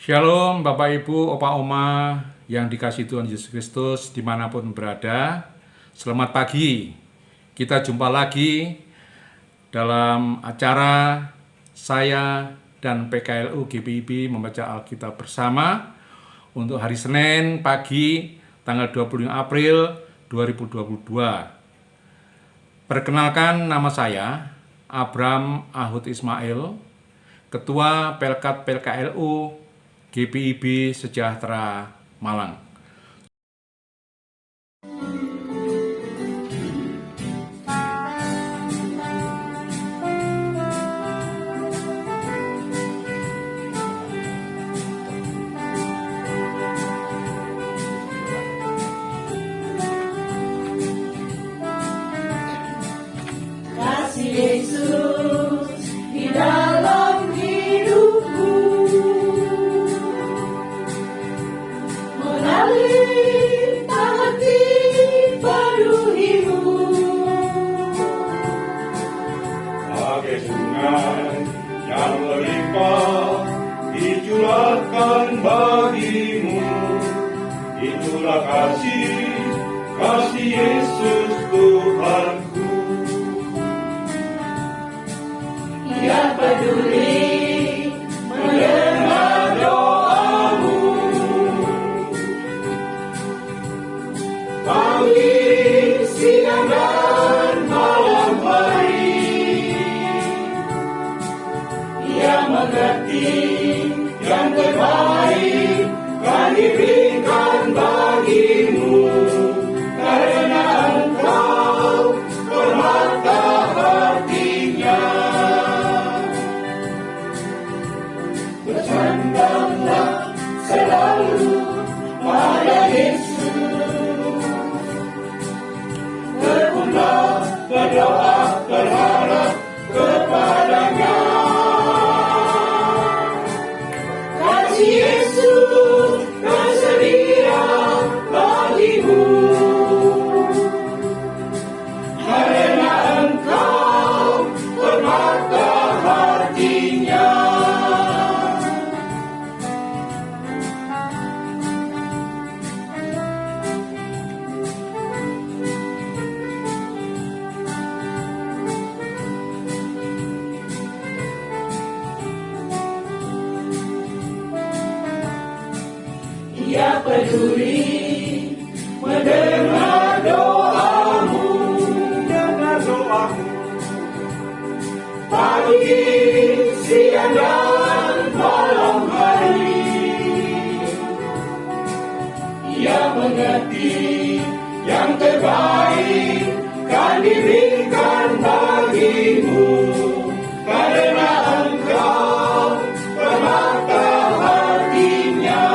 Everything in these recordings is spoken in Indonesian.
Shalom Bapak Ibu, Opa Oma yang dikasihi Tuhan Yesus Kristus dimanapun berada. Selamat pagi, kita jumpa lagi dalam acara saya dan PKLU GPIB membaca Alkitab bersama untuk hari Senin pagi tanggal 25 April 2022. Perkenalkan, nama saya Abram Ahud Ismail, Ketua Pelkat PKLU GPIB Sejahtera Malang. Kasih Yesus di dalam hidupku mengalir hati penuhimu. Bagai sungai yang melimpah dicurahkan bagimu. Itulah kasih Yesus Tuhanku. Ia peduli mendengar doamu. Pagi, siang, dan malam hari. Ia mengerti yang terbaik kan diberikan bagimu. Karena engkau permata hatinya. Bersandanglah selalu pada Yesus. Tekunlah berdoa berharap kepadanya. Kasih Yesus tersedia bagimu. Karena engkau permata hatinya. Ia peduli mendengar doamu. Dengar doamu. Pagi, siang, dan malam hari. Ia mengerti yang terbaik kan diberikan bagimu. Karena engkau permata hatinya.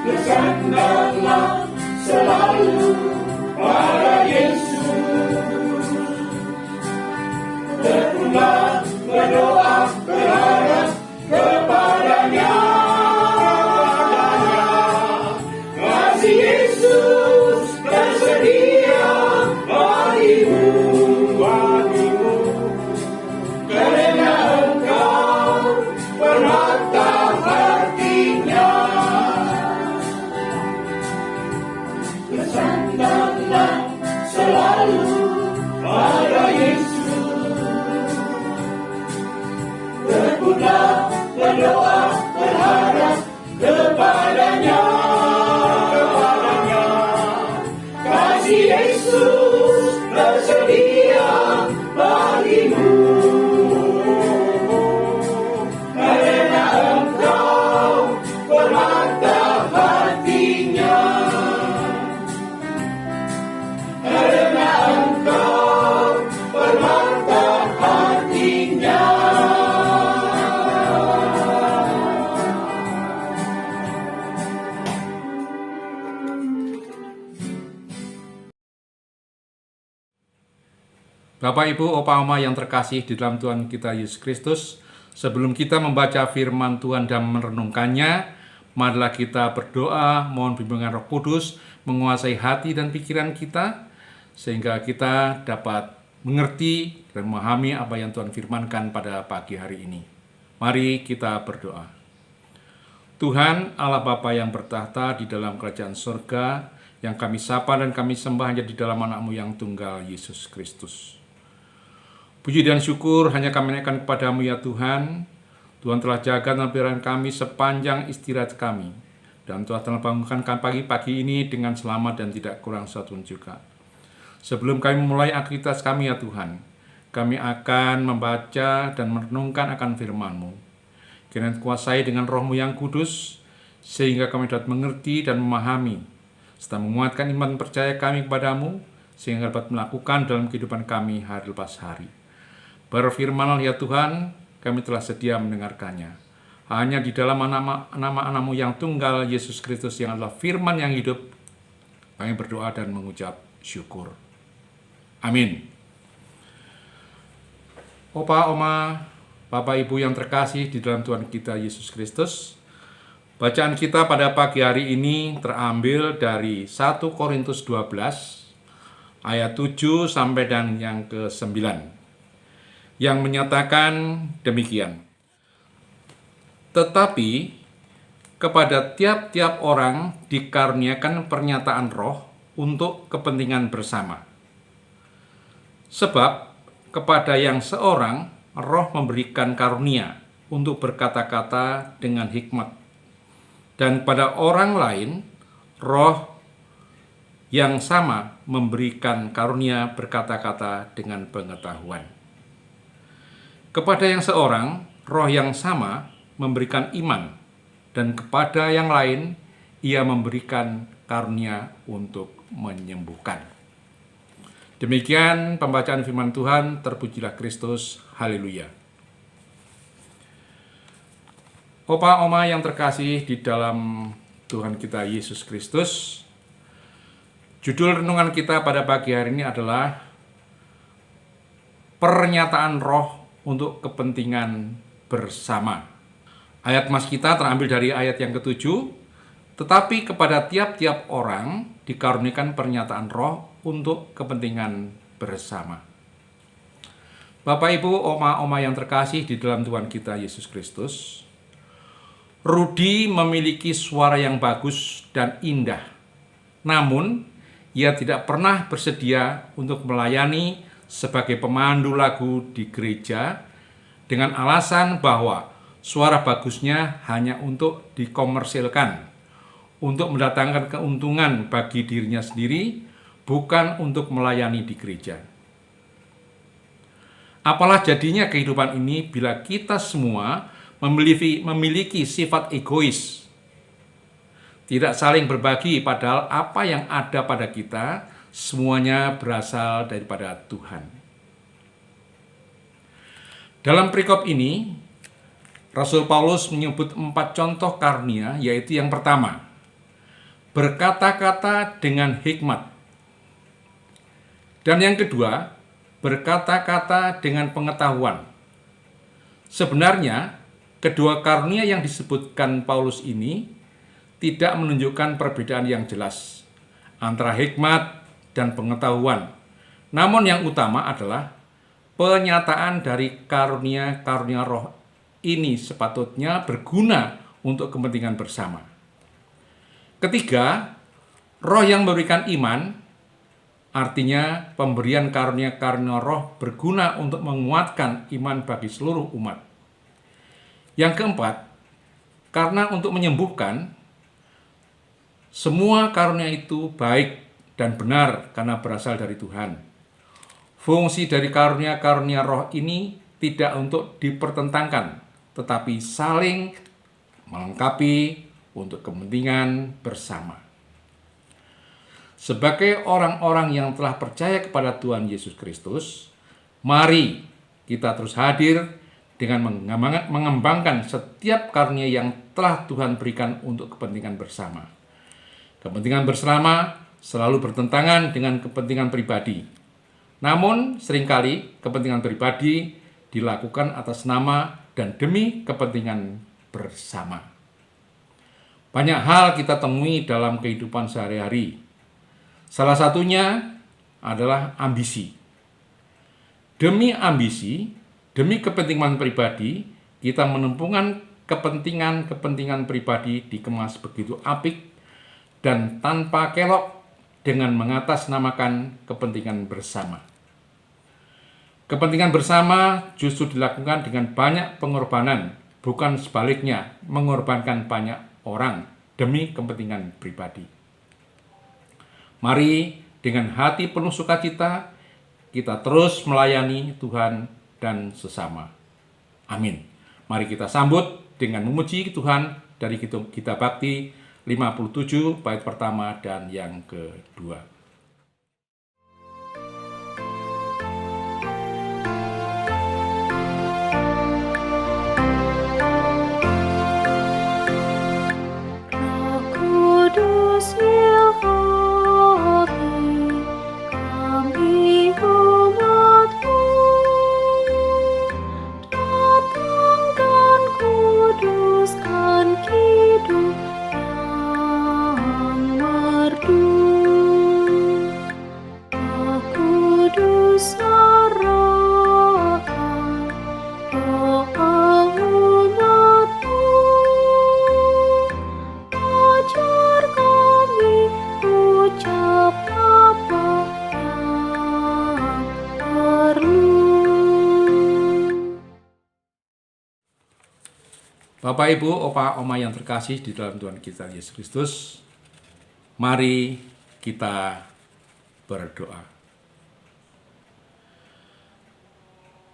Bersandanglah selalu pada Yesus. Tekunlah berdoa berharap kepadanya. Kasih Yesus tersedia bagimu. Karena engkau permata hatinya. Bersandanglah selalu pada Yesus. Tekunlah berdoa berharap kepadanya. Kasih Yesus tersedia bagimu. Karena engkau permata hatinya. Karena engkau permata hatinya. Bapak, Ibu, Opa, Oma yang terkasih di dalam Tuhan kita Yesus Kristus, sebelum kita membaca firman Tuhan dan merenungkannya, marilah kita berdoa, mohon bimbingan Roh Kudus menguasai hati dan pikiran kita, sehingga kita dapat mengerti dan memahami apa yang Tuhan firmankan pada pagi hari ini. Mari kita berdoa. Tuhan Allah Bapa yang bertahta di dalam kerajaan surga, yang kami sapa dan kami sembah hanya di dalam anak-Mu yang tunggal, Yesus Kristus. Puji dan syukur hanya kami naikkan kepada-Mu ya Tuhan. Tuhan telah jaga dan pelihara kami sepanjang istirahat kami. Dan Tuhan telah bangunkan kami pagi-pagi ini dengan selamat dan tidak kurang satu juga. Sebelum kami memulai aktivitas kami ya Tuhan, kami akan membaca dan merenungkan akan firman-Mu. Kiranya kuasai dengan Roh-Mu yang kudus, sehingga kami dapat mengerti dan memahami, serta menguatkan iman percaya kami kepadamu, sehingga dapat melakukan dalam kehidupan kami hari lepas hari. Berfirman-Lah ya Tuhan, kami telah sedia mendengarkannya. Hanya di dalam nama anak-Mu yang tunggal, Yesus Kristus yang adalah firman yang hidup, kami berdoa dan mengucap syukur. Amin. Opa, Oma, Bapak Ibu yang terkasih di dalam Tuhan kita Yesus Kristus, bacaan kita pada pagi hari ini terambil dari 1 Korintus 12 ayat 7 sampai dan yang ke-9 yang menyatakan demikian. Tetapi kepada tiap-tiap orang dikaruniakan pernyataan roh untuk kepentingan bersama. Sebab kepada yang seorang roh memberikan karunia untuk berkata-kata dengan hikmat, dan pada orang lain roh yang sama memberikan karunia berkata-kata dengan pengetahuan. Kepada yang seorang roh yang sama memberikan iman, dan kepada yang lain ia memberikan karunia untuk menyembuhkan. Demikian pembacaan firman Tuhan. Terpujilah Kristus. Haleluya. Opa, Oma yang terkasih di dalam Tuhan kita Yesus Kristus, judul renungan kita pada pagi hari ini adalah pernyataan roh untuk kepentingan bersama. Ayat mas kita terambil dari ayat yang ke-7. Tetapi kepada tiap-tiap orang dikaruniakan pernyataan roh untuk kepentingan bersama. Bapak, Ibu, Oma-Oma yang terkasih di dalam Tuhan kita Yesus Kristus, Rudi memiliki suara yang bagus dan indah. Namun, ia tidak pernah bersedia untuk melayani sebagai pemandu lagu di gereja dengan alasan bahwa suara bagusnya hanya untuk dikomersilkan, untuk mendatangkan keuntungan bagi dirinya sendiri, bukan untuk melayani di gereja. Apalah jadinya kehidupan ini bila kita semua memiliki sifat egois, tidak saling berbagi, padahal apa yang ada pada kita semuanya berasal daripada Tuhan. Dalam perikop ini, Rasul Paulus menyebut 4 contoh karunia, yaitu yang pertama, berkata-kata dengan hikmat. Dan yang kedua, berkata-kata dengan pengetahuan. Sebenarnya, kedua karunia yang disebutkan Paulus ini tidak menunjukkan perbedaan yang jelas antara hikmat dan pengetahuan. Namun yang utama adalah penyataan dari karunia-karunia roh ini sepatutnya berguna untuk kepentingan bersama. Ketiga, roh yang memberikan iman, artinya pemberian karunia-karunia roh berguna untuk menguatkan iman bagi seluruh umat. Yang keempat, karena untuk menyembuhkan, semua karunia itu baik dan benar karena berasal dari Tuhan. Fungsi dari karunia-karunia roh ini tidak untuk dipertentangkan, tetapi saling melengkapi untuk kepentingan bersama. Sebagai orang-orang yang telah percaya kepada Tuhan Yesus Kristus, mari kita terus hadir dengan mengembangkan setiap karunia yang telah Tuhan berikan untuk kepentingan bersama. Kepentingan bersama selalu bertentangan dengan kepentingan pribadi. Namun, seringkali kepentingan pribadi dilakukan atas nama dan demi kepentingan bersama. Banyak hal kita temui dalam kehidupan sehari-hari. Salah satunya adalah ambisi. Demi ambisi, demi kepentingan pribadi, kita menempungkan kepentingan pribadi dikemas begitu apik dan tanpa kelok dengan mengatasnamakan kepentingan bersama. Kepentingan bersama justru dilakukan dengan banyak pengorbanan, bukan sebaliknya mengorbankan banyak orang demi kepentingan pribadi. Mari dengan hati penuh sukacita kita terus melayani Tuhan dan sesama. Amin. Mari kita sambut dengan memuji Tuhan dari Kitab Bakti 57 bait pertama dan yang kedua. Roh Kudus ilhami kami umat-Mu, datang dan kuduskan hidup yang merdu. Roh Kudus arahkan doa umat-Mu, ajar kami ucap apa yang perlu. Bapak, Ibu, Opa, Oma yang terkasih di dalam Tuhan kita Yesus Kristus, mari kita berdoa.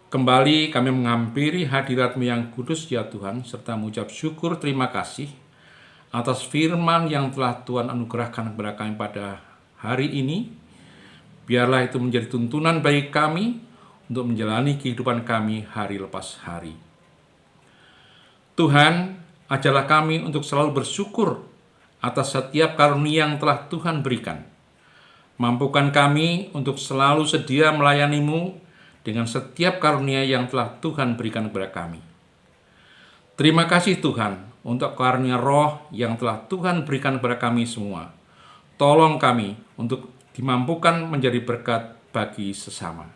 Kembali kami menghampiri hadirat-Mu yang kudus ya Tuhan, serta mengucap syukur terima kasih atas firman yang telah Tuhan anugerahkan kepada kami pada hari ini. Biarlah itu menjadi tuntunan bagi kami untuk menjalani kehidupan kami hari lepas hari. Tuhan, ajarlah kami untuk selalu bersyukur atas setiap karunia yang telah Tuhan berikan. Mampukan kami untuk selalu sedia melayani-Mu dengan setiap karunia yang telah Tuhan berikan kepada kami. Terima kasih Tuhan untuk karunia roh yang telah Tuhan berikan kepada kami semua. Tolong kami untuk dimampukan menjadi berkat bagi sesama.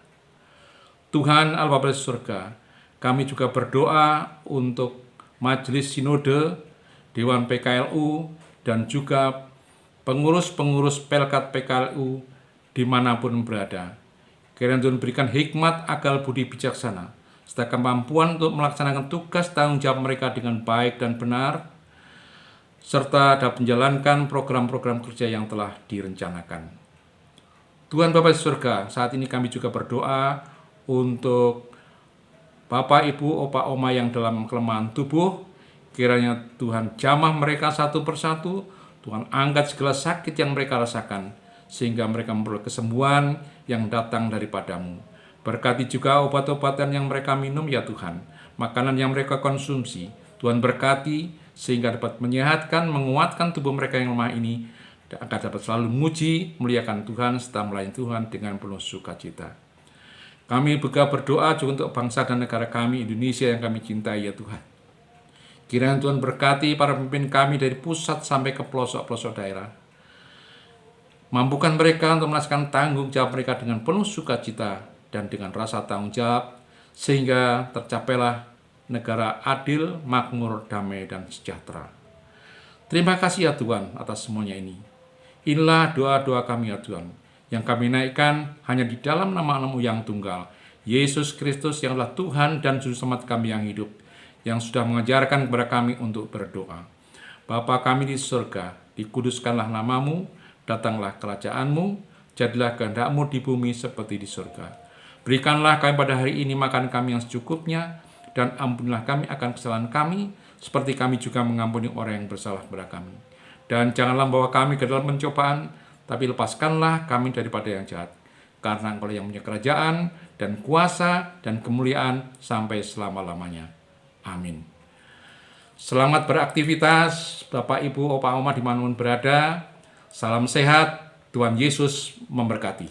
Tuhan Allah Bapa di surga, kami juga berdoa untuk Majelis Sinode, Dewan PKLU, dan juga pengurus-pengurus Pelkat PKLU dimanapun berada. Kiranya Tuhan berikan hikmat, akal budi bijaksana, serta kemampuan untuk melaksanakan tugas tanggung jawab mereka dengan baik dan benar, serta dapat menjalankan program-program kerja yang telah direncanakan. Tuhan Bapa di surga, saat ini kami juga berdoa untuk Bapak, Ibu, Opa, Oma yang dalam kelemahan tubuh. Kiranya Tuhan jamah mereka satu persatu, Tuhan angkat segala sakit yang mereka rasakan, sehingga mereka memperoleh kesembuhan yang datang daripada-Mu. Berkati juga obat-obatan yang mereka minum ya Tuhan, makanan yang mereka konsumsi. Tuhan berkati sehingga dapat menyehatkan, menguatkan tubuh mereka yang lemah ini, dan agar dapat selalu memuji, muliakan Tuhan, serta melayani Tuhan dengan penuh sukacita. Kami juga berdoa juga untuk bangsa dan negara kami, Indonesia yang kami cintai ya Tuhan. Kiranya Tuhan berkati para pemimpin kami dari pusat sampai ke pelosok-pelosok daerah. Mampukan mereka untuk melaksanakan tanggung jawab mereka dengan penuh sukacita dan dengan rasa tanggung jawab, sehingga tercapailah negara adil, makmur, damai, dan sejahtera. Terima kasih ya Tuhan atas semuanya ini. Inilah doa-doa kami ya Tuhan, yang kami naikkan hanya di dalam nama-Mu yang tunggal, Yesus Kristus yang adalah Tuhan dan Juru Selamat kami yang hidup, yang sudah mengajarkan kepada kami untuk berdoa. Bapa kami di surga, dikuduskanlah nama-Mu, datanglah kerajaan-Mu, jadilah kehendak-Mu di bumi seperti di surga. Berikanlah kami pada hari ini makan kami yang secukupnya, dan ampunilah kami akan kesalahan kami, seperti kami juga mengampuni orang yang bersalah kepada kami. Dan janganlah membawa kami ke dalam pencobaan, tapi lepaskanlah kami daripada yang jahat. Karena Engkau yang punya kerajaan, dan kuasa, dan kemuliaan sampai selama-lamanya. Amin. Selamat beraktivitas, Bapak, Ibu, Opa, Oma dimanapun berada. Salam sehat, Tuhan Yesus memberkati.